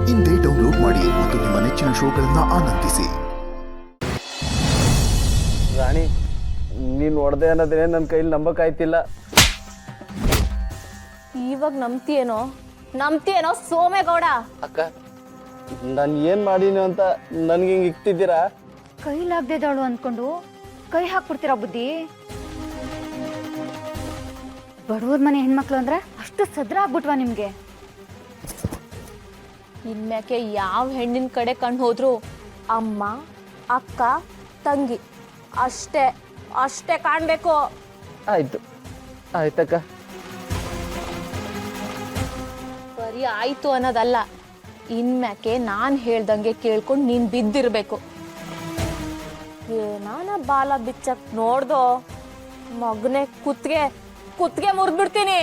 ಇಂದೇ ಡೌನ್ಲೋಡ್ ಮಾಡಿ ಮತ್ತು ನಿಮ್ಮ ನೆಚ್ಚಿನ ಶೋಗಳನ್ನು ಆನಂದಿಸಿ. ರಾಣಿ, ನೀನು ಹೊಡೆದೆ ಅನ್ನೋದೇ ನನ್ನ ಕೈಲಿ ನಂಬಕ್ಕಾಯ್ತಿಲ್ಲ. ಇವಾಗ ನಂಬ್ತಿಯೇನೋ ಸೋಮೇಗೌಡ? ಅಕ್ಕ, ನಾನು ಏನು ಮಾಡೀನಿ ಅಂತ ನನ್ಗೆ ಹಿಂಗೆ ಇಕ್ತಿದ್ದೀರಾ? ಕೈಲಾಗ್ದೇದಾಳು ಅಂದ್ಕೊಂಡು ಕೈ ಹಾಕ್ಬಿಡ್ತೀರಾ ಬುದ್ಧಿ? ಬಡವ್ರ ಮನೆ ಹೆಣ್ಮಕ್ಳು ಅಂದ್ರೆ ಅಷ್ಟು ಸದ್ರ ಆಗ್ಬಿಟ್ವಾ ನಿಮ್ಗೆ? ಇನ್ಮ್ಯಾಕೆ ಯಾವ ಹೆಣ್ಣಿನ ಕಡೆ ಕಣ್ಣು ಹೋದ್ರು ಅಮ್ಮ, ಅಕ್ಕ, ತಂಗಿ ಅಷ್ಟೇ ಕಾಣ್ಬೇಕು. ಆಯ್ತಕ್ಕ. ಬರೀ ಆಯ್ತು ಅನ್ನೋದಲ್ಲ, ಇನ್ಮ್ಯಾಕೆ ನಾನು ಹೇಳ್ದಂಗೆ ಕೇಳ್ಕೊಂಡು ನೀನ್ ಬಿದ್ದಿರ್ಬೇಕು. ಏನಾನ ಬಾಲ ಬಿಚ್ಚಕ್ ನೋಡ್ದೋ ಮಗನೆ ಕುತ್ಗೆ ಮುರಿದ್ಬಿಡ್ತೀನಿ.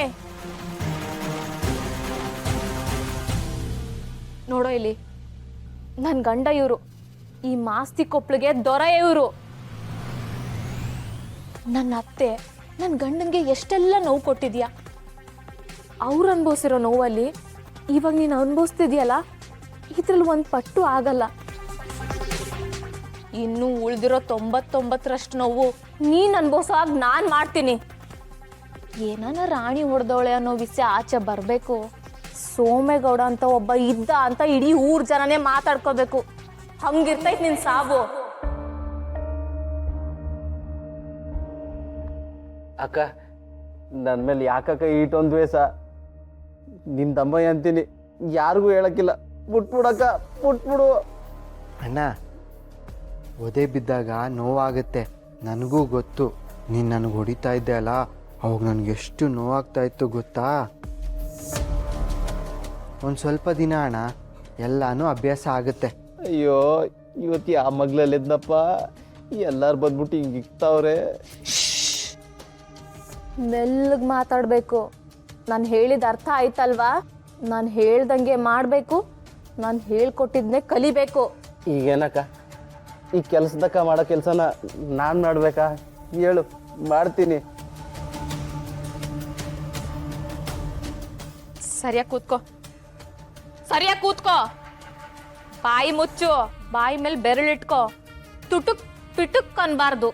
ನೋಡೋ ಇಲ್ಲಿ, ನನ್ನ ಗಂಡ ಇವರು, ಈ ಮಾಸ್ತಿ ಕೊಪ್ಳಿಗೆ ದೊರೆ ಇವರು. ನನ್ನ ಅತ್ತೆ ನನ್ನ ಗಂಡನ್ಗೆ ಎಷ್ಟೆಲ್ಲ ನೋವು ಕೊಟ್ಟಿದ್ಯಾ. ಅವ್ರು ಅನ್ಭವಿಸಿರೋ ನೋವಲ್ಲಿ ಇವಾಗ ನೀನು ಅನುಭವಿಸ್ತಿದ್ಯಲ್ಲ, ಇದ್ರಲ್ಲಿ ಒಂದು ಪಟ್ಟು ಆಗಲ್ಲ. ಇನ್ನು ಉಳಿದಿರೋ 99% ನೋವು ನೀನು ಅನುಭವಿಸೋವಾಗ ನಾನು ಮಾಡ್ತೀನಿ. ಏನಾನ ರಾಣಿ ಹೊಡೆದವಳೆ ಅನ್ನೋ ವಿಷಯ ಆಚೆ ಬರಬೇಕು. ಸೋಮೇಗೌಡ ಅಂತ ಒಬ್ಬ ಇದ್ದ ಅಂತ ಇಡೀ ಊರ್ ಜನನೇ ಮಾತಾಡ್ಕೋಬೇಕು. ಹಂಗಿರ್ತೈತ್ ನಿನ್ ಸಾವು. ಅಕ್ಕ, ನನ್ನ ಮೇಲೆ ಯಾಕಕ್ಕ ಈಟೊಂದು ದ್ವೇಷ? ನಿನ್ನ ತಮ್ಮಯ್ಯ ಅಂತೀನಿ, ಯಾರಿಗೂ ಹೇಳಕ್ಕಿಲ್ಲ. ಬಿಟ್ಬಿಡಕ್ಕ, ಬಿಟ್ಬಿಡು. ಅಣ್ಣ, ಒದೆ ಬಿದ್ದಾಗ ನೋವಾಗುತ್ತೆ, ನನಗೂ ಗೊತ್ತು. ನೀನು ನನಗೆ ಹೊಡಿತಾ ಇದ್ದೆ ಅಲ್ಲ, ಅವಾಗ ನನಗೆ ಎಷ್ಟು ನೋವಾಗ್ತಾ ಇತ್ತು ಗೊತ್ತಾ? ಒಂದು ಸ್ವಲ್ಪ ದಿನ ಅಣ್ಣ, ಎಲ್ಲನೂ ಅಭ್ಯಾಸ ಆಗುತ್ತೆ. ಅಯ್ಯೋ, ಇವತ್ತು ಯಾವ ಮಗ್ಲಲ್ಲಿದ್ದಪ್ಪ, ಎಲ್ಲಾರು ಬಂದ್ಬಿಟ್ಟು ಹಿಂಗೆ ಇಕ್ತಾವ್ರೆ. ಮೆಲ್ಲಗ್ ಮಾತಾಡ್ಬೇಕು. ನಾನು ಹೇಳಿದ ಅರ್ಥ ಆಯ್ತಲ್ವಾ? ನಾನು ಹೇಳ್ದಂಗೆ ಮಾಡಬೇಕು, ನಾನು ಹೇಳ್ಕೊಟ್ಟಿದ್ನೇ ಕಲಿಬೇಕು. ಈಗೇನಕ್ಕ, ಈ ಕೆಲಸದಕ್ಕ ಮಾಡೋ ಕೆಲಸನ ನಾನು ಮಾಡ್ಬೇಕಾ? ಹೇಳು, ಮಾಡ್ತೀನಿ. ಸರಿಯಾಗಿ ಕೂತ್ಕೋ. ಬಾಯಿ ಮುಚ್ಚು, ಬಾಯಿ ಮೇಲೆ ಬೆರಳಿಟ್ಕೋ. ಪಿಟುಕ್ ಅನ್ಬಾರ್ದು.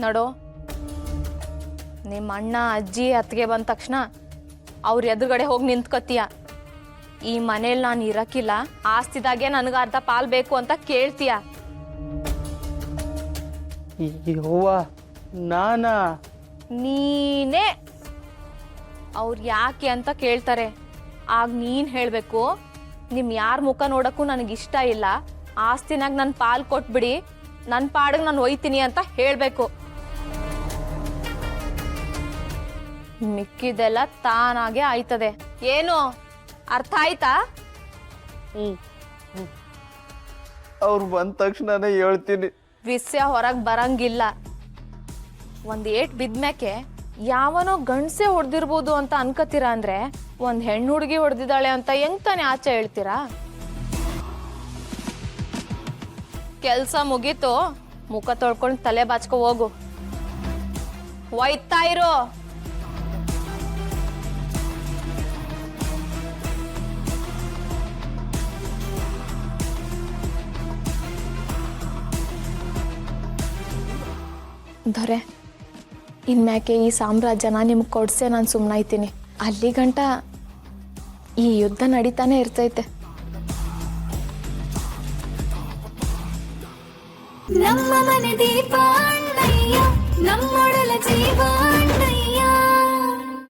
ನೋಡು, ನಿಮ್ಮ ಅಣ್ಣ ಅಜ್ಜಿ ಅತ್ತಿಗೆ ಬಂದ ತಕ್ಷಣ ಅವ್ರ ಎದುರುಗಡೆ ಹೋಗಿ ನಿಂತ್ಕೊತೀಯ. ಈ ಮನೇಲಿ ನಾನು ಇರಕ್ಕಿಲ್ಲ, ಆಸ್ತಿದಾಗೆ ನನಗೆ ಅರ್ಧ ಪಾಲ್ ಬೇಕು ಅಂತ ಕೇಳ್ತೀಯ. ಯವ್ವ, ನಾನಾ? ನೀನೇ. ಅವ್ರು ಯಾಕೆ ಅಂತ ಕೇಳ್ತಾರೆ, ಆಗ ನೀನ್ ಹೇಳ್ಬೇಕು, ನಿಮ್ ಯಾರ ಮುಖ ನೋಡಕ್ಕೂ ನನಗಿಷ್ಟ ಇಲ್ಲ, ಆಸ್ತಿನಾಗ ನನ್ನ ಪಾಲ್ ಕೊಟ್ಬಿಡಿ, ನನ್ನ ಪಾಡಿಗೆ ನಾನು ಒಯ್ತೀನಿ ಅಂತ ಹೇಳ್ಬೇಕು. ಮಿಕ್ಕಿದೆಲ್ಲ ತಾನಾಗೆ ಆಯ್ತದೆ. ಏನು ಅರ್ಥ ಆಯ್ತಾ? ಅವ್ರು ಬಂದ ತಕ್ಷಣನೇ ಹೇಳ್ತೀನಿ. ವಿಷಯ ಹೊರಗೆ ಬರಂಗಿಲ್ಲ. ಒಂದ್ ಏಟ್ ಬಿದ್ಮ್ಯಾಕೆ ಯಾವನೋ ಗಂಡ್ಸೆ ಹೊಡೆದಿರ್ಬೋದು ಅಂತ ಅನ್ಕತೀರಾ ಅಂದ್ರೆ, ಒಂದ್ ಹೆಣ್ಣು ಹುಡುಗಿ ಹೊಡೆದಿದ್ದಾಳೆ ಅಂತ ಹೆಂಗ್ ತಾನೇ ಆಚೆ ಹೇಳ್ತೀರಾ? ಕೆಲ್ಸ ಮುಗೀತು, ಮುಖ ತೊಳ್ಕೊಂಡು ತಲೆ ಬಾಚ್ಕೊ ಹೋಗು. ಒಯ್ತಾ ಇರೋ. ದೊರೆ, ಇನ್ಮ್ಯಾಕೆ ಈ ಸಾಮ್ರಾಜ್ಯನ ನಿಮ್ಗೆ ಕೊಡ್ಸೆ ನಾನು ಸುಮ್ಮನಾಯ್ತೀನಿ. ಅಲ್ಲಿ ಗಂಟ ಈ ಯುದ್ಧ ನಡೀತಾನೆ ಇರ್ತೈತೆ. ನಮ್ಮ ಮನೆ ದೀಪ ಅಣ್ಣಯ್ಯ.